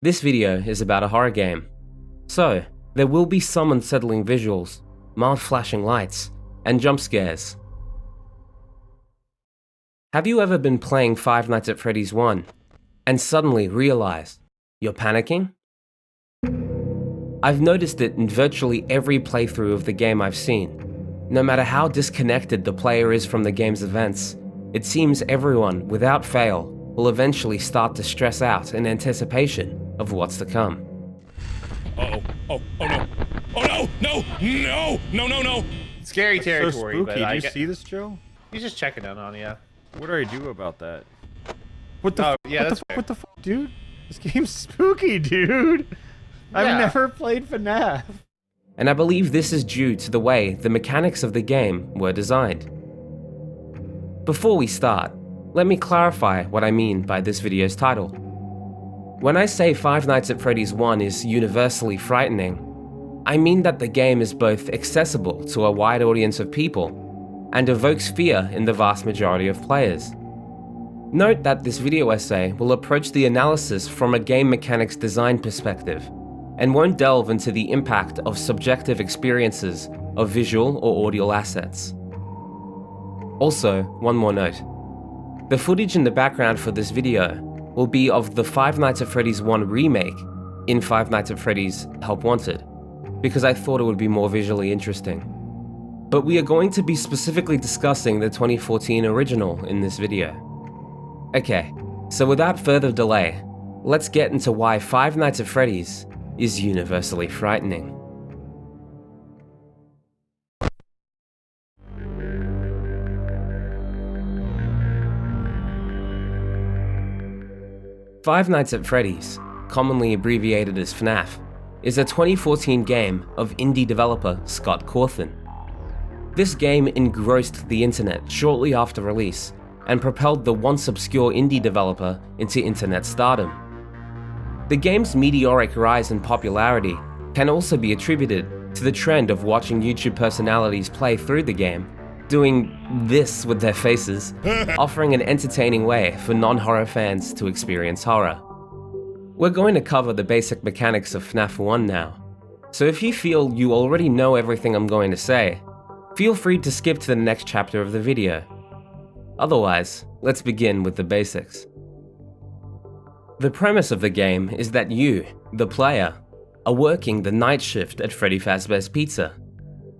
This video is about a horror game. So, there will be some unsettling visuals, mild flashing lights, and jump scares. Have you ever been playing Five Nights at Freddy's 1 and suddenly realized you're panicking? I've noticed it in virtually every playthrough of the game I've seen. No matter how disconnected the player is from the game's events, it seems everyone, without fail, will eventually start to stress out in anticipation of what's to come. Oh no. Oh no. Scary territory, so but spooky. I Did you see this, Joe? He's just checking in on you. What do I do about that? What the? Oh, yeah, that's fair. What the fuck, dude? This game's spooky, dude. I've Yeah. never played FNaF. And I believe this is due to the way the mechanics of the game were designed. Before we start, let me clarify what I mean by this video's title. When I say Five Nights at Freddy's 1 is universally frightening, I mean that the game is both accessible to a wide audience of people and evokes fear in the vast majority of players. Note that this video essay will approach the analysis from a game mechanics design perspective and won't delve into the impact of subjective experiences of visual or audio assets. Also, one more note. The footage in the background for this video will be of the Five Nights at Freddy's 1 remake in Five Nights at Freddy's Help Wanted, because I thought it would be more visually interesting. But we are going to be specifically discussing the 2014 original in this video. Okay, so without further delay, let's get into why Five Nights at Freddy's is universally frightening. Five Nights at Freddy's, commonly abbreviated as FNaF, is a 2014 game of indie developer Scott Cawthon. This game engrossed the internet shortly after release and propelled the once obscure indie developer into internet stardom. The game's meteoric rise in popularity can also be attributed to the trend of watching YouTube personalities play through the game, doing this with their faces, offering an entertaining way for non-horror fans to experience horror. We're going to cover the basic mechanics of FNaF 1 now, so if you feel you already know everything I'm going to say, feel free to skip to the next chapter of the video. Otherwise, let's begin with the basics. The premise of the game is that you, the player, are working the night shift at Freddy Fazbear's Pizza,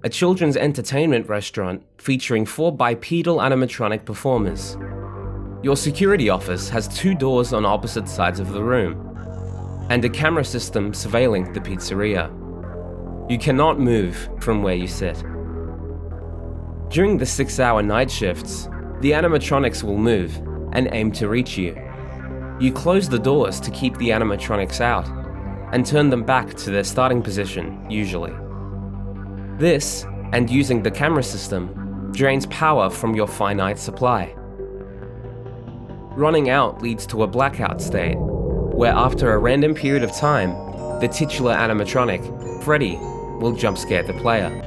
a children's entertainment restaurant featuring 4 bipedal animatronic performers. Your security office has 2 doors on opposite sides of the room, and a camera system surveilling the pizzeria. You cannot move from where you sit. During the 6-hour night shifts, the animatronics will move and aim to reach you. You close the doors to keep the animatronics out, and turn them back to their starting position, usually. This, and using the camera system, drains power from your finite supply. Running out leads to a blackout state, where after a random period of time, the titular animatronic, Freddy, will jump scare the player.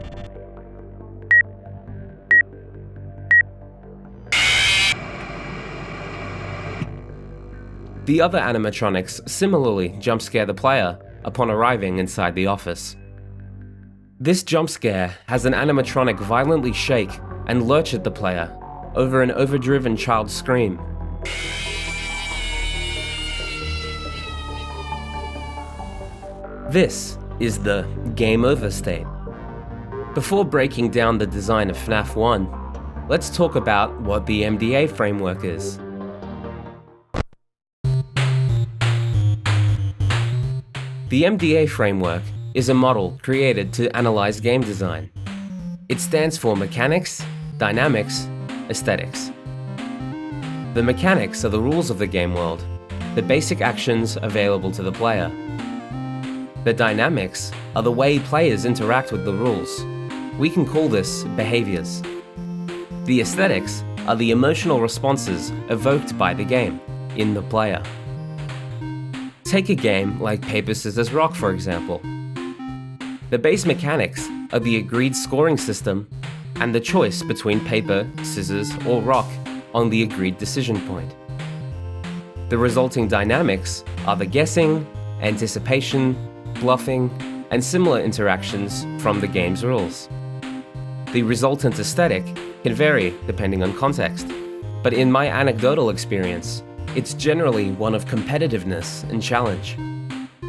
The other animatronics similarly jump scare the player upon arriving inside the office. This jump scare has an animatronic violently shake and lurch at the player over an overdriven child's scream. This is the game over state. Before breaking down the design of FNaF 1, let's talk about what the MDA framework is. The MDA framework is a model created to analyze game design. It stands for Mechanics, Dynamics, Aesthetics. The mechanics are the rules of the game world, the basic actions available to the player. The dynamics are the way players interact with the rules. We can call this behaviors. The aesthetics are the emotional responses evoked by the game in the player. Take a game like Paper, Scissors, Rock, for example. The base mechanics are the agreed scoring system and the choice between paper, scissors, or rock on the agreed decision point. The resulting dynamics are the guessing anticipation, bluffing, and similar interactions from the game's rules. The resultant aesthetic can vary depending on context, but in my anecdotal experience, it's generally one of competitiveness and challenge.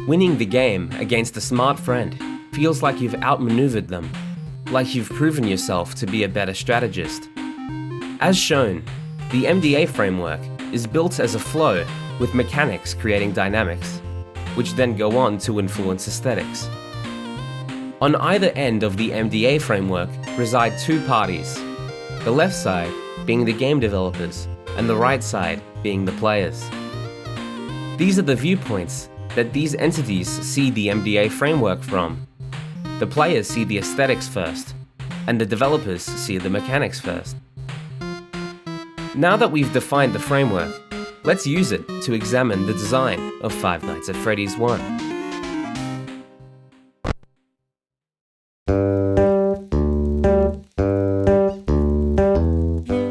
Winning the game against a smart friend feels like you've outmaneuvered them, like you've proven yourself to be a better strategist. As shown, the MDA framework is built as a flow with mechanics creating dynamics, which then go on to influence aesthetics. On either end of the MDA framework reside two parties, the left side being the game developers and the right side being the players. These are the viewpoints that these entities see the MDA framework from. The players see the aesthetics first, and the developers see the mechanics first. Now that we've defined the framework, let's use it to examine the design of Five Nights at Freddy's 1.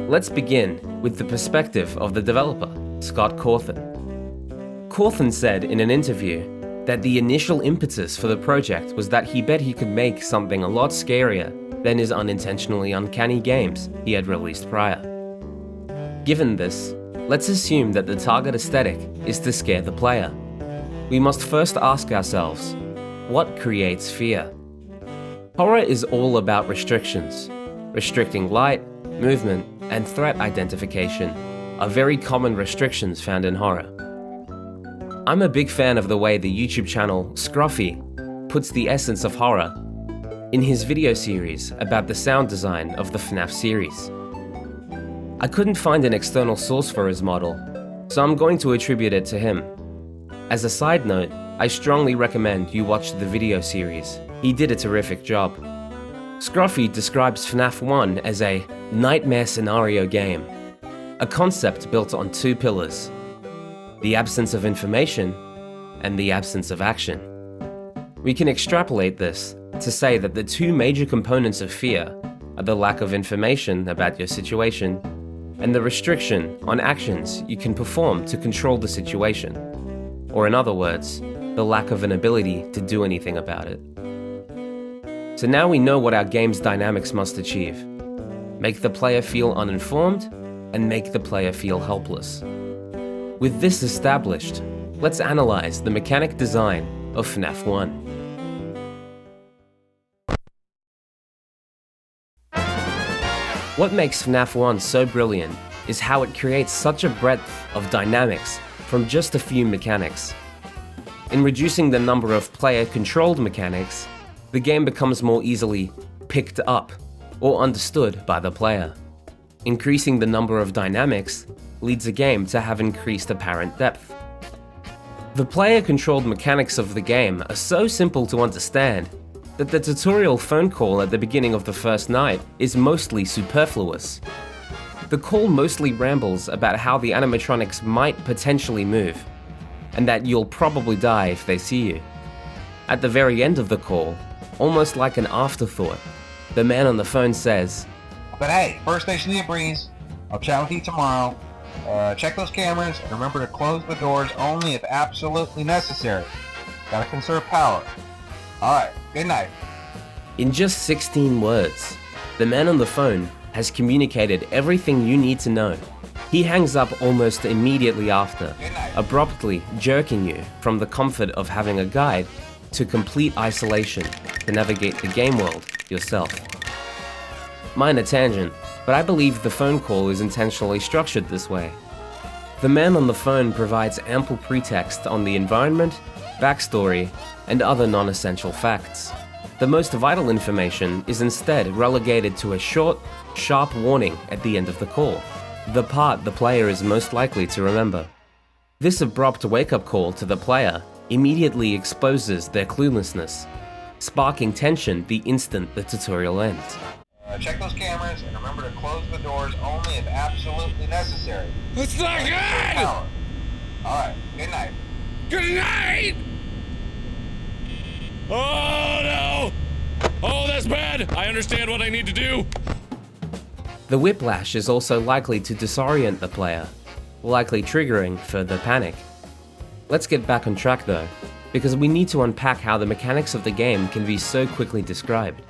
Let's begin with the perspective of the developer, Scott Cawthon. Cawthon said in an interview that the initial impetus for the project was that he bet he could make something a lot scarier than his unintentionally uncanny games he had released prior. Given this, let's assume that the target aesthetic is to scare the player. We must first ask ourselves, what creates fear? Horror is all about restrictions. Restricting light, movement, and threat identification are very common restrictions found in horror. I'm a big fan of the way the YouTube channel Scruffy puts the essence of horror in his video series about the sound design of the FNaF series. I couldn't find an external source for his model, so I'm going to attribute it to him. As a side note, I strongly recommend you watch the video series. He did a terrific job. Scruffy describes FNaF 1 as a nightmare scenario game, a concept built on two pillars: the absence of information and the absence of action. We can extrapolate this to say that the two major components of fear are the lack of information about your situation and the restriction on actions you can perform to control the situation, or in other words, the lack of an ability to do anything about it. So now we know what our game's dynamics must achieve: make the player feel uninformed and make the player feel helpless. With this established, let's analyze the mechanic design of FNaF 1. What makes FNaF 1 so brilliant is how it creates such a breadth of dynamics from just a few mechanics. In reducing the number of player-controlled mechanics, the game becomes more easily picked up or understood by the player. Increasing the number of dynamics leads a game to have increased apparent depth. The player-controlled mechanics of the game are so simple to understand that the tutorial phone call at the beginning of the first night is mostly superfluous. The call mostly rambles about how the animatronics might potentially move, and that you'll probably die if they see you. At the very end of the call, almost like an afterthought, the man on the phone says, "But hey, first station in the breeze. I'll chat with you tomorrow. Check those cameras and remember to close the doors only if absolutely necessary. Gotta conserve power. Alright, good night." In just 16 words, the man on the phone has communicated everything you need to know. He hangs up almost immediately after, abruptly jerking you from the comfort of having a guide to complete isolation to navigate the game world yourself. Minor tangent, but I believe the phone call is intentionally structured this way. The man on the phone provides ample pretext on the environment, backstory, and other non-essential facts. The most vital information is instead relegated to a short, sharp warning at the end of the call, the part the player is most likely to remember. This abrupt wake-up call to the player immediately exposes their cluelessness, sparking tension the instant the tutorial ends. Check those cameras and remember to close the doors only if absolutely necessary. That's not good! Power. Alright, good night. Good night! Oh no! Oh, that's bad! I understand what I need to do! The whiplash is also likely to disorient the player, likely triggering further panic. Let's get back on track though. because we need to unpack how the mechanics of the game can be so quickly described.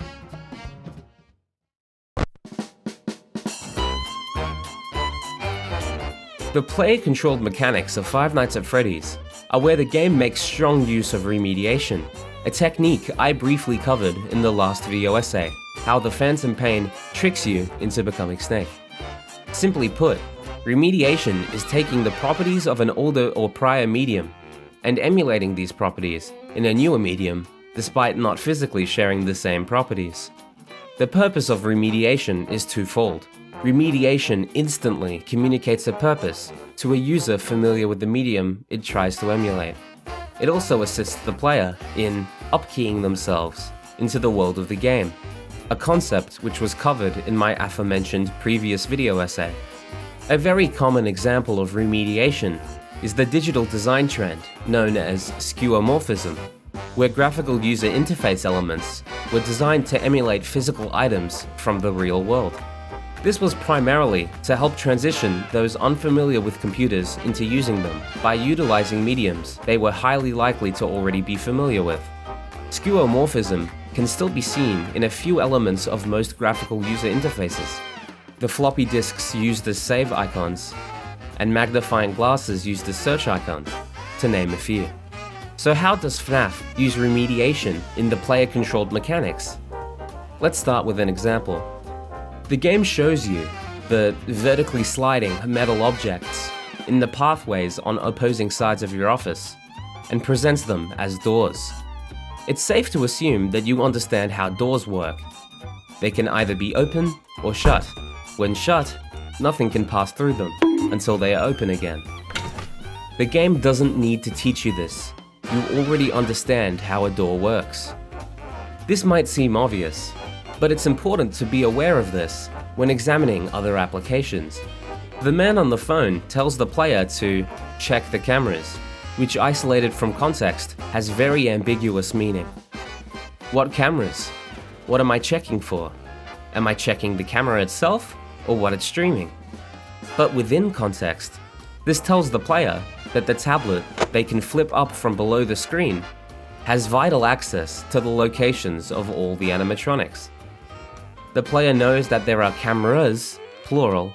The player-controlled mechanics of Five Nights at Freddy's are where the game makes strong use of remediation, a technique I briefly covered in the last video essay, how the phantom pain tricks you into becoming Snake. Simply put, remediation is taking the properties of an older or prior medium and emulating these properties in a newer medium despite not physically sharing the same properties. The purpose of remediation is twofold. Remediation instantly communicates a purpose to a user familiar with the medium it tries to emulate. It also assists the player in upkeying themselves into the world of the game, a concept which was covered in my aforementioned previous video essay. A very common example of remediation is the digital design trend known as skeuomorphism, where graphical user interface elements were designed to emulate physical items from the real world. This was primarily to help transition those unfamiliar with computers into using them by utilizing mediums they were highly likely to already be familiar with. Skeuomorphism can still be seen in a few elements of most graphical user interfaces. The floppy disks used as save icons, and magnifying glasses used as search icons, to name a few. So how does FNaF use remediation in the player-controlled mechanics? Let's start with an example. The game shows you the vertically sliding metal objects in the pathways on opposing sides of your office and presents them as doors. It's safe to assume that you understand how doors work. They can either be open or shut. When shut, nothing can pass through them until they are open again. The game doesn't need to teach you this. You already understand how a door works. This might seem obvious, but it's important to be aware of this when examining other applications. The man on the phone tells the player to check the cameras, which isolated from context has very ambiguous meaning. What cameras? What am I checking for? Am I checking the camera itself or what it's streaming? But within context, this tells the player that the tablet they can flip up from below the screen has vital access to the locations of all the animatronics. The player knows that there are cameras, plural,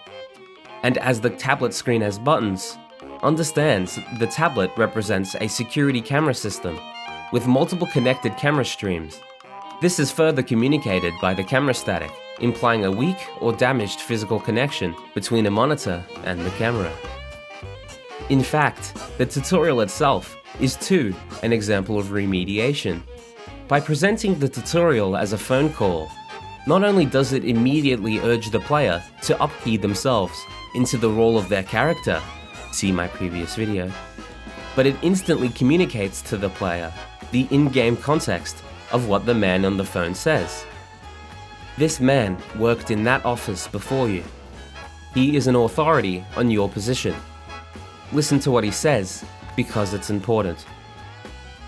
and as the tablet screen has buttons, understands the tablet represents a security camera system with multiple connected camera streams. This is further communicated by the camera static, implying a weak or damaged physical connection between a monitor and the camera. In fact, the tutorial itself is too an example of remediation. By presenting the tutorial as a phone call, not only does it immediately urge the player to upkey themselves into the role of their character, see my previous video, but it instantly communicates to the player the in-game context of what the man on the phone says. This man worked in that office before you. He is an authority on your position. Listen to what he says, because it's important.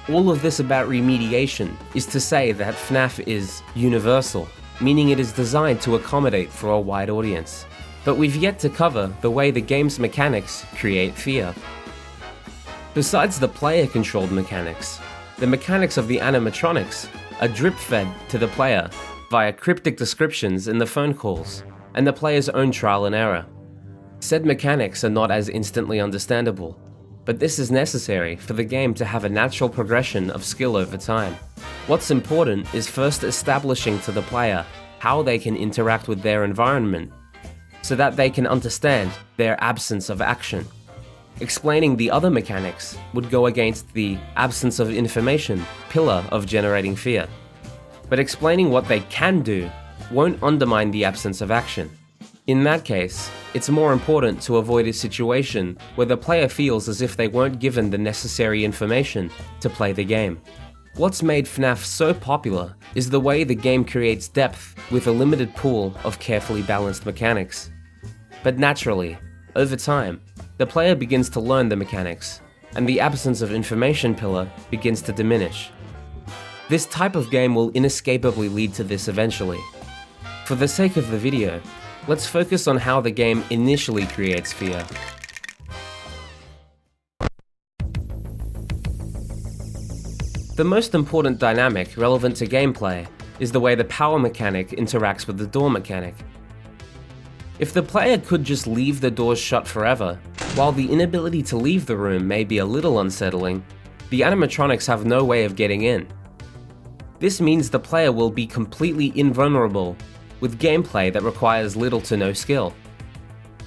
All of this about remediation is to say that FNaF is universal, meaning it is designed to accommodate for a wide audience. But we've yet to cover the way the game's mechanics create fear. Besides the player-controlled mechanics, the mechanics of the animatronics are drip-fed to the player via cryptic descriptions in the phone calls and the player's own trial and error. Said mechanics are not as instantly understandable, but this is necessary for the game to have a natural progression of skill over time. What's important is first establishing to the player how they can interact with their environment, so that they can understand their absence of action. Explaining the other mechanics would go against the absence of information pillar of generating fear. But explaining what they can do won't undermine the absence of action. In that case, it's more important to avoid a situation where the player feels as if they weren't given the necessary information to play the game. What's made FNaF so popular is the way the game creates depth with a limited pool of carefully balanced mechanics. But naturally, over time, the player begins to learn the mechanics, and the absence of information pillar begins to diminish. This type of game will inescapably lead to this eventually. For the sake of the video, let's focus on how the game initially creates fear. The most important dynamic relevant to gameplay is the way the power mechanic interacts with the door mechanic. If the player could just leave the doors shut forever, while the inability to leave the room may be a little unsettling, the animatronics have no way of getting in. This means the player will be completely invulnerable, with gameplay that requires little to no skill.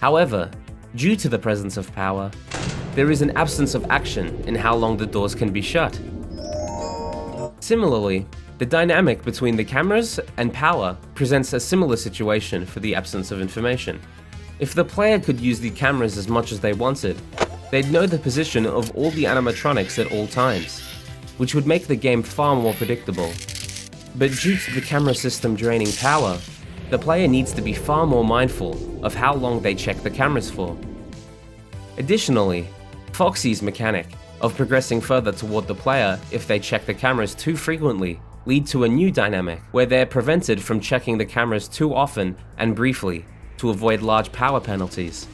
However, due to the presence of power, there is an absence of action in how long the doors can be shut. Similarly, the dynamic between the cameras and power presents a similar situation for the absence of information. If the player could use the cameras as much as they wanted, they'd know the position of all the animatronics at all times, which would make the game far more predictable. But due to the camera system draining power, the player needs to be far more mindful of how long they check the cameras for. Additionally, Foxy's mechanic of progressing further toward the player if they check the cameras too frequently lead to a new dynamic where they're prevented from checking the cameras too often and briefly to avoid large power penalties.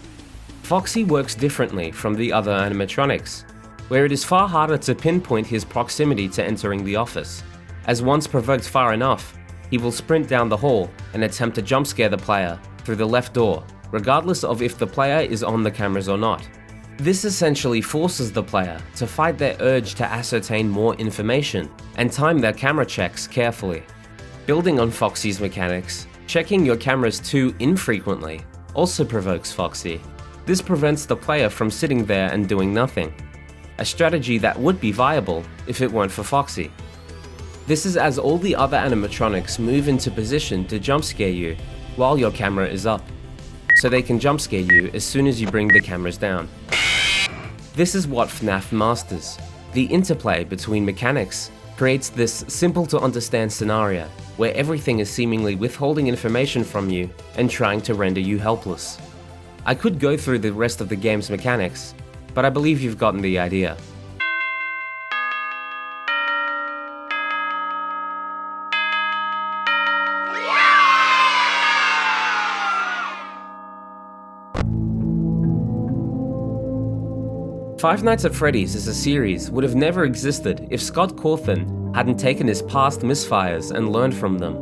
Foxy works differently from the other animatronics, where it is far harder to pinpoint his proximity to entering the office, as once provoked far enough, he will sprint down the hall and attempt to jump scare the player through the left door, regardless of if the player is on the cameras or not. This essentially forces the player to fight their urge to ascertain more information and time their camera checks carefully. Building on Foxy's mechanics, checking your cameras too infrequently also provokes Foxy. This prevents the player from sitting there and doing nothing, a strategy that would be viable if it weren't for Foxy. This is as all the other animatronics move into position to jump scare you while your camera is up, so they can jump scare you as soon as you bring the cameras down. This is what FNaF masters. The interplay between mechanics creates this simple to understand scenario where everything is seemingly withholding information from you and trying to render you helpless. I could go through the rest of the game's mechanics, but I believe you've gotten the idea. Five Nights at Freddy's as a series would have never existed if Scott Cawthon hadn't taken his past misfires and learned from them.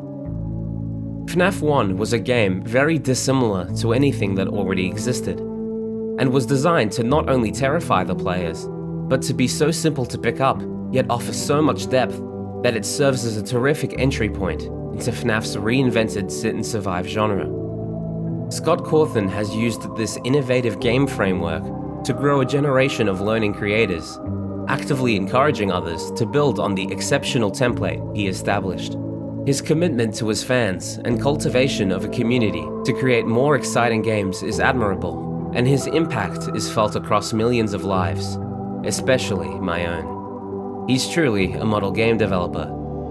FNaF 1 was a game very dissimilar to anything that already existed, and was designed to not only terrify the players, but to be so simple to pick up, yet offer so much depth that it serves as a terrific entry point into FNaF's reinvented sit and survive genre. Scott Cawthon has used this innovative game framework to grow a generation of learning creators, actively encouraging others to build on the exceptional template he established. His commitment to his fans and cultivation of a community to create more exciting games is admirable, and his impact is felt across millions of lives, especially my own. He's truly a model game developer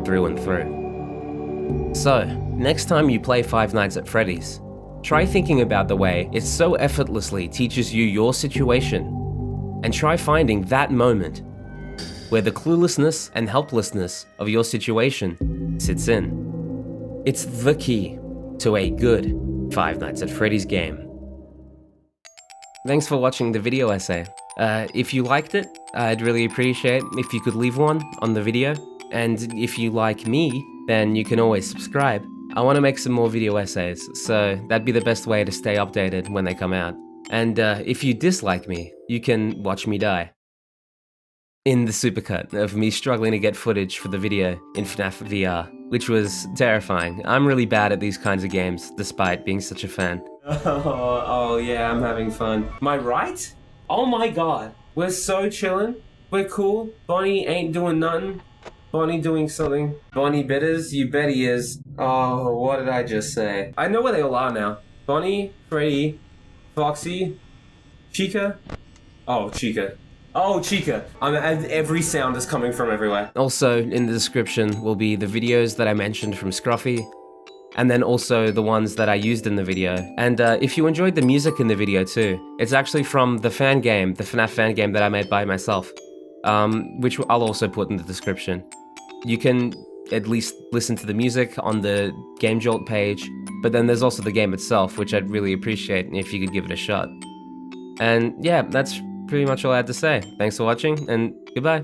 through and through. So, next time you play Five Nights at Freddy's, try thinking about the way it so effortlessly teaches you your situation, and try finding that moment where the cluelessness and helplessness of your situation sits in. It's the key to a good Five Nights at Freddy's game. Thanks for watching the video essay. If you liked it, I'd really appreciate if you could leave one on the video, and if you like me, then you can always subscribe. I want to make some more video essays, so that'd be the best way to stay updated when they come out. And if you dislike me, you can watch me die. In the supercut of me struggling to get footage for the video in FNaF VR, which was terrifying. I'm really bad at these kinds of games, despite being such a fan. Oh yeah, I'm having fun. Am I right? Oh my god, we're so chillin'. We're cool. Bonnie ain't doing nothing. Bonnie doing something. Bonnie bitters? You bet he is. Oh, what did I just say? I know where they all are now. Bonnie, Freddy, Foxy, Chica. Oh, Chica. Oh, Chica. Every sound is coming from everywhere. Also, in the description will be the videos that I mentioned from Scruffy, and then also the ones that I used in the video. And if you enjoyed the music in the video too, it's actually from the fan game, the FNaF fan game that I made by myself, which I'll also put in the description. You can at least listen to the music on the Game Jolt page, but then there's also the game itself, which I'd really appreciate if you could give it a shot. And yeah, that's pretty much all I had to say. Thanks for watching, and goodbye.